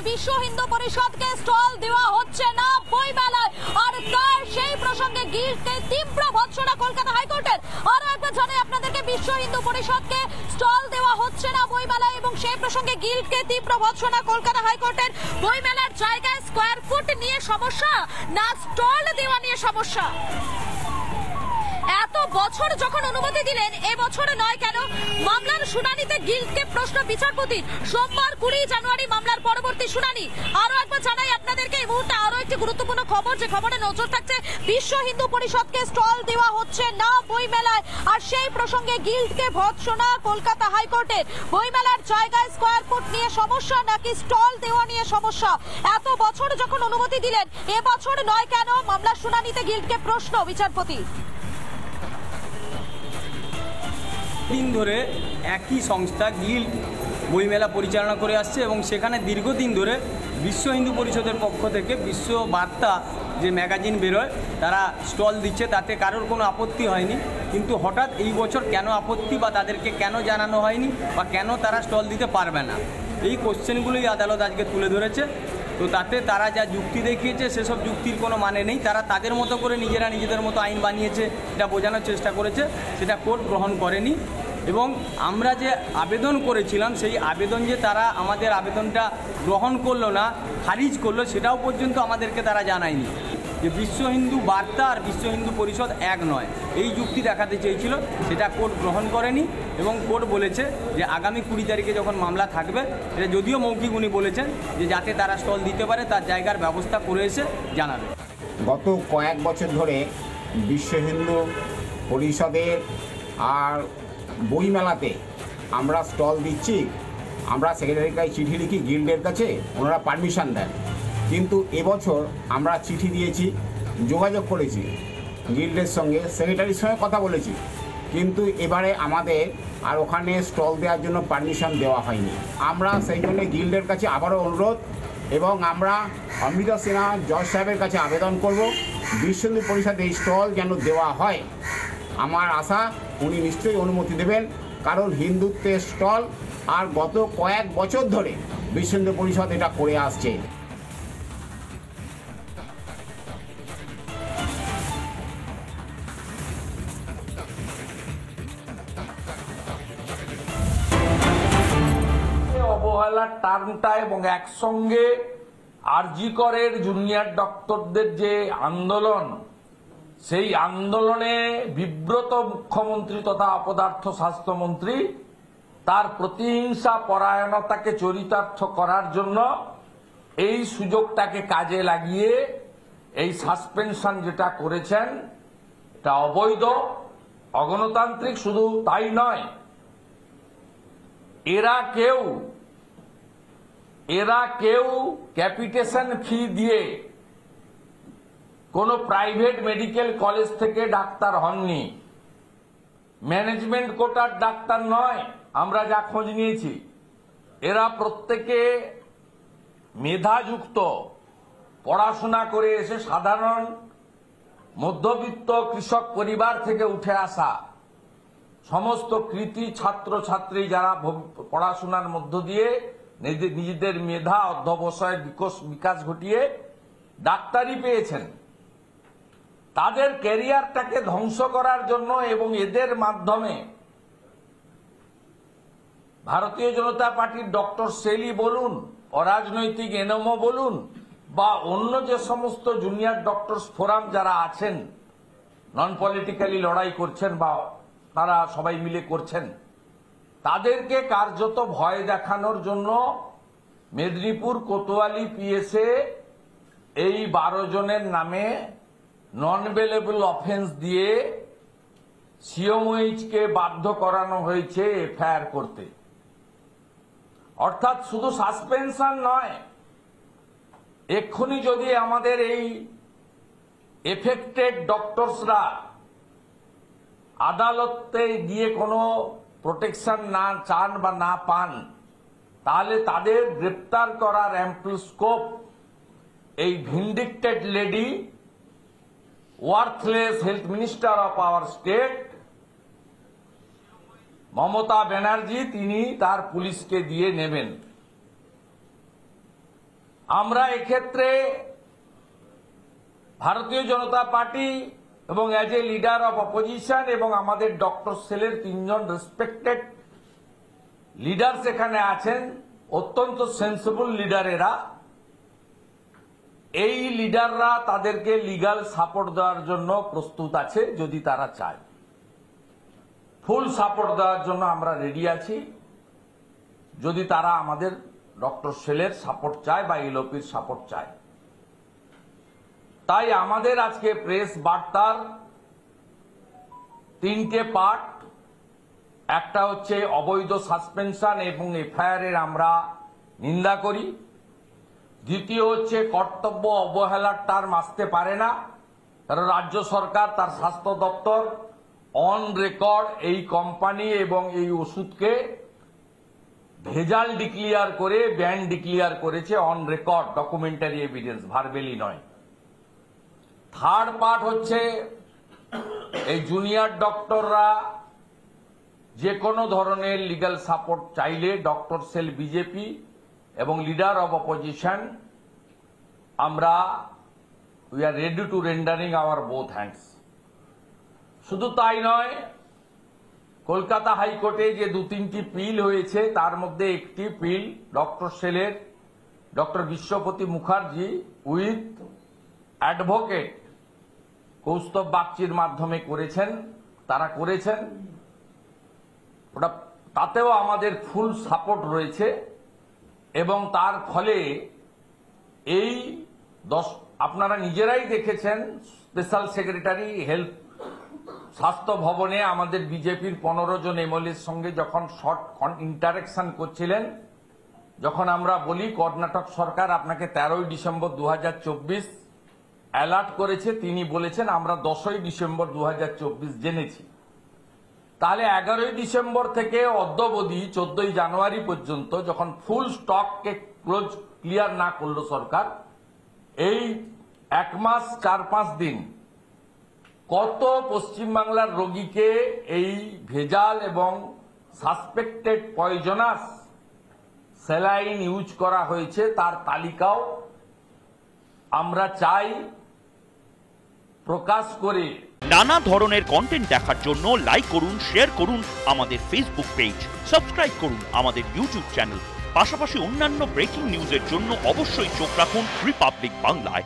বিশ্ব হিন্দু পরিষদকে স্টল দেওয়া হচ্ছে না বইমেলায়, আর তার সেই প্রসঙ্গে গিল্ডকে তীব্র ভৎসনা কলকাতা হাইকোর্টের। আরো একবার জানাই আপনাদেরকে, বিশ্ব হিন্দু পরিষদকে স্টল দেওয়া হচ্ছে না বইমেলায় এবং সেই প্রসঙ্গে গিল্ডকে তীব্র ভৎসনা কলকাতা হাইকোর্টের। বইমেলার জায়গায় স্কয়ার ফুট নিয়ে সমস্যা না স্টল দেওয়া নিয়ে সমস্যা? এত বছর যখন অনুমতি দিলেন, এবছর নয় কেন? মামলার শুনানিতে গিল্ডকে প্রশ্ন বিচারপতির। সোমবার 20 জানুয়ারি মামলার পরবর্তী শুনানি। আরো একবার জানাই আপনাদেরকে, এই মুহূর্তে আরো একটি গুরুত্বপূর্ণ খবর, যে খবরে নজর থাকছে, বিশ্ব হিন্দু পরিষদকে স্টল দেওয়া হচ্ছে না বইমেলায়, আর সেই প্রসঙ্গে গিল্ডকে ভৎসনা কলকাতা হাইকোর্টের। বইমেলার জায়গায় স্কয়ার ফুট নিয়ে সমস্যা নাকি স্টল দেওয়া নিয়ে সমস্যা? এত বছর যখন অনুমতি দিলেন, এবছর নয় কেন? মামলার শুনানিতে গিল্ডকে প্রশ্ন বিচারপতি। দিন ধরে একই সংস্থা গিল্ড বইমেলা পরিচালনা করে আসছে এবং সেখানে দীর্ঘদিন ধরে বিশ্ব হিন্দু পরিষদের পক্ষ থেকে বিশ্ব বার্তা যে ম্যাগাজিন বেরোয়, তারা স্টল দিচ্ছে, তাতে কারোর কোনো আপত্তি হয়নি। কিন্তু হঠাৎ এই বছর কেন আপত্তি, বা তাদেরকে কেন জানানো হয়নি, বা কেন তারা স্টল দিতে পারবে না, এই কোশ্চেনগুলোই আদালত আজকে তুলে ধরেছে। তো তাতে তারা যা যুক্তি দেখিয়েছে, সেসব যুক্তির কোনো মানে নেই। তারা তাদের মতো করে নিজেদের মতো আইন বানিয়েছে, এটা বোঝানোর চেষ্টা করেছে, সেটা কোর্ট গ্রহণ করেনি। এবং আমরা যে আবেদন করেছিলাম, সেই আবেদন যে তারা আমাদের আবেদনটা গ্রহণ করলো না, খারিজ করলো, সেটাও পর্যন্ত আমাদেরকে তারা জানায়নি। যে বিশ্ব হিন্দু বার্তা আর বিশ্ব হিন্দু পরিষদ এক নয়, এই যুক্তি দেখাতে চেয়েছিল, সেটা কোর্ট গ্রহণ করেনি। এবং কোর্ট বলেছে যে আগামী 20 তারিখে যখন মামলা থাকবে, এটা যদিও মৌখিক উনি বলেছেন যে যাতে তারা স্টল দিতে পারে তার জায়গার ব্যবস্থা করে এসে জানাবে। গত কয়েক বছর ধরে বিশ্ব হিন্দু পরিষদের আর বইমেলাতে আমরা স্টল দিচ্ছি, আমরা সেক্রেটারির কাছে চিঠি লিখি গিল্ডের কাছে, ওনারা পারমিশন দেন। কিন্তু এবছর আমরা চিঠি দিয়েছি, যোগাযোগ করেছি গিল্ডের সঙ্গে, সেক্রেটারির সঙ্গে কথা বলেছি, কিন্তু এবারে আমাদের আর ওখানে স্টল দেওয়ার জন্য পারমিশন দেওয়া হয়নি। আমরা সেই জন্য গিল্ডের কাছে আবারও অনুরোধ, এবং আমরা অমৃতা সিনহা জজ সাহেবের কাছে আবেদন করব বিশ্ব হিন্দু পরিষদে এই স্টল যেন দেওয়া হয়। আমার আশা উনি নিশ্চয়ই অনুমতি দেবেন, কারণ হিন্দুত্বের স্টল আর গত কয়েক বছর ধরে বিশ্ব হিন্দু পরিষদ এটা করে আসছে। অবহেলার টার্মটা এবং একসঙ্গে আরজি করের জুনিয়র ডক্টরদের যে আন্দোলন, সেই আন্দোলনে বিব্রত মুখ্যমন্ত্রী তথা অপদার্থ স্বাস্থ্যমন্ত্রী তার প্রতিহিংসা পরায়ণতাকে চরিতার্থ করার জন্য এই সুযোগটাকে কাজে লাগিয়ে এই সাসপেনশন যেটা করেছেন, এটা অবৈধ, অগণতান্ত্রিক। শুধু তাই নয়, এরা কেউ ক্যাপিটেশন ফি দিয়ে কোন প্রাইভেট মেডিকেল কলেজ থেকে ডাক্তার হননি, ম্যানেজমেন্ট কোটার ডাক্তার নয়। আমরা যা খোঁজ নিয়েছি, এরা প্রত্যেকে মেধাযুক্ত, পড়াশোনা করে এসে সাধারণ মধ্যবিত্ত কৃষক পরিবার থেকে উঠে আসা সমস্ত কৃতি ছাত্রছাত্রী, যারা পড়াশোনার মধ্য দিয়ে নিজেদের মেধা অধ্যবসায়ের বিকাশ ঘটিয়ে ডাক্তারি পেয়েছেন, তাদের ক্যারিয়ারটাকে ধ্বংস করার জন্য এবং এদের মাধ্যমে ভারতীয় জনতা পার্টির ডক্টর সেলি বলুন, অরাজনৈতিক এনএমও বলুন, বা অন্য যে সমস্ত জুনিয়র ডক্টরস ফোরাম যারা আছেন, নন পলিটিক্যালি লড়াই করছেন বা তারা সবাই মিলে করছেন, তাদেরকে কার্যত ভয় দেখানোর জন্য মেদিনীপুর কোতোয়ালি পিএসএ এই 12 জনের নামে নন বেলেবল অফেন্স দিয়ে সিওমইচকে বাধ্য করানো হয়েছে এফআইআর করতে। অর্থাৎ শুধু সাসপেনশন নয়, এক্ষুনি যদি আমাদের এই এফেক্টেড ডক্টরসরা আদালতে গিয়ে কোনো প্রোটেকশন না চান বা না পান, তাহলে তাদের গ্রেপ্তার করার অ্যাম্পল স্কোপ এই vindicated lady, worthless health minister of our state Mamata Banerjee, তিনি তার পুলিশকে দিয়ে নেবেন। আমরা এক্ষেত্রে ভারতীয় জনতা পার্টি এবং as a leader of opposition এবং আমাদের ডক্টর সেলের 3 জন রেসপেক্টেড লিডার্স এখানে আছেন, অত্যন্ত সেন্সিবল লিডার এরা। এই লিডাররা তাদেরকে লিগ্যাল সাপোর্ট দেওয়ার জন্য প্রস্তুত আছে যদি তারা চায়। ফুল সাপোর্ট দেওয়ার জন্য আমরা রেডি আছি যদি তারা আমাদের ডক্টর সেলের সাপোর্ট চায় বা এলওপির সাপোর্ট চায়। তাই আমাদের আজকে প্রেস বার্তার 3টে পার্ট। একটা হচ্ছে অবৈধ সাসপেনশন এবং এফআইআর এর আমরা নিন্দা করি। দ্বিতীয় হচ্ছে কর্তব্য অবহেলার টার্ম আসতে পারে না, কারণ রাজ্য সরকার তার স্বাস্থ্য দপ্তর অন রেকর্ড এই কোম্পানি এবং এই ওষুধকে ভেজাল ডিক্লিয়ার করে ব্যান ডিক্লিয়ার করেছে, অন রেকর্ড ডকুমেন্টারি এভিডেন্স, ভার্বেলি নয়। থার্ড পার্ট হচ্ছে এই জুনিয়র ডক্টররা যে কোনো ধরনের লিগ্যাল সাপোর্ট চাইলে ডক্টর সেল, বিজেপি এবং লিডার অব অপোজিশন আমরা we are ready to rendering our both hands. শুধু তাই নয়, কলকাতা হাইকোর্টে যে 2-3টি পিল হয়েছে তার মধ্যে একটি পিল ডক্টর সেলের doctor Biswapati Mukherjee with advocate Kaustav বাগচির মাধ্যমে করেছেন, তারা করেছেন। ওটা তাতেও আমাদের ফুল সাপোর্ট রয়েছে এবং তার ফলে এই আপনারা নিজেরাই দেখেছেন, স্পেশাল সেক্রেটারি হেলথ স্বাস্থ্য ভবনে আমাদের বিজেপির 15 জন এমএলএর সঙ্গে যখন শর্ট ইন্টারেকশন করছিলেন, যখন আমরা বলি কর্ণাটক সরকার আপনাকে 13ই ডিসেম্বর 2024 অ্যালার্ট করেছে, তিনি বলেছেন আমরা 10ই ডিসেম্বর 2024 জেনেছি। তাহলে 11ই ডিসেম্বর থেকে অদ্যাবধি 14ই জানুয়ারি পর্যন্ত যখন ফুল স্টককে ক্লিয়ার না করলো সরকার, এই 1 মাস 4-5 দিন কত পশ্চিমবাংলার রোগীকে এই ভেজাল এবং সাসপেক্টেড পয়জনাস স্যালাইন ইউজ করা হয়েছে তার তালিকাও আমরা চাই প্রকাশ করে। নানা ধরনের কন্টেন্ট দেখার জন্য লাইক করুন, শেয়ার করুন আমাদের ফেসবুক পেজ, সাবস্ক্রাইব করুন আমাদের ইউটিউব চ্যানেল। পাশাপাশি অন্যান্য ব্রেকিং নিউজের জন্য অবশ্যই চোখ রাখুন রিপাবলিক বাংলায়।